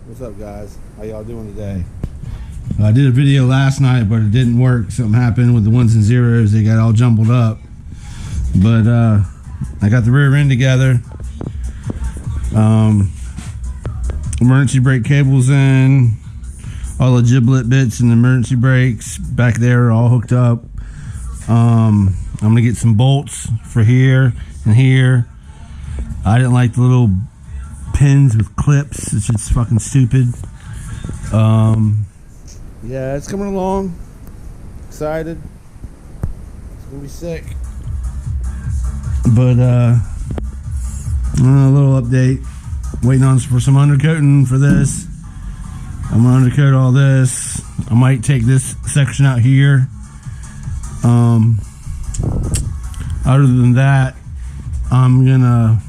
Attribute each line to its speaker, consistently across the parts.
Speaker 1: What's up, guys? How y'all doing today?
Speaker 2: I did a video last night, but it didn't work. Something happened with the ones and zeros. They got all jumbled up. But I got the rear end together. Emergency brake cables in. All the giblet bits and the emergency brakes back there are all hooked up. I'm gonna get some bolts for here and here. I didn't like the little pins with clips. It's just fucking stupid. Yeah, it's coming along. Excited. It's gonna be sick. But a little update. Waiting on for some undercoating for this. I'm gonna undercoat all this. I might take this section out here. Other than that, I'm gonna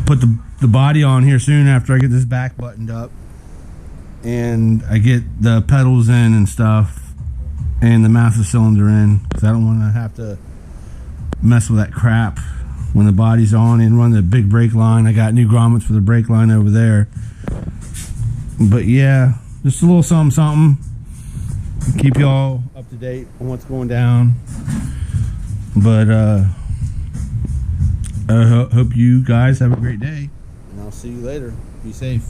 Speaker 2: put the body on here soon after I get this back buttoned up and I get the pedals in and stuff and the master cylinder in, because I don't want to have to mess with that crap when the body's on and run the big brake line. I got new grommets for the brake line over there. But yeah, just a little something. Keep y'all up to date on what's going down. But I hope you guys have a great day, and I'll see you later. Be safe.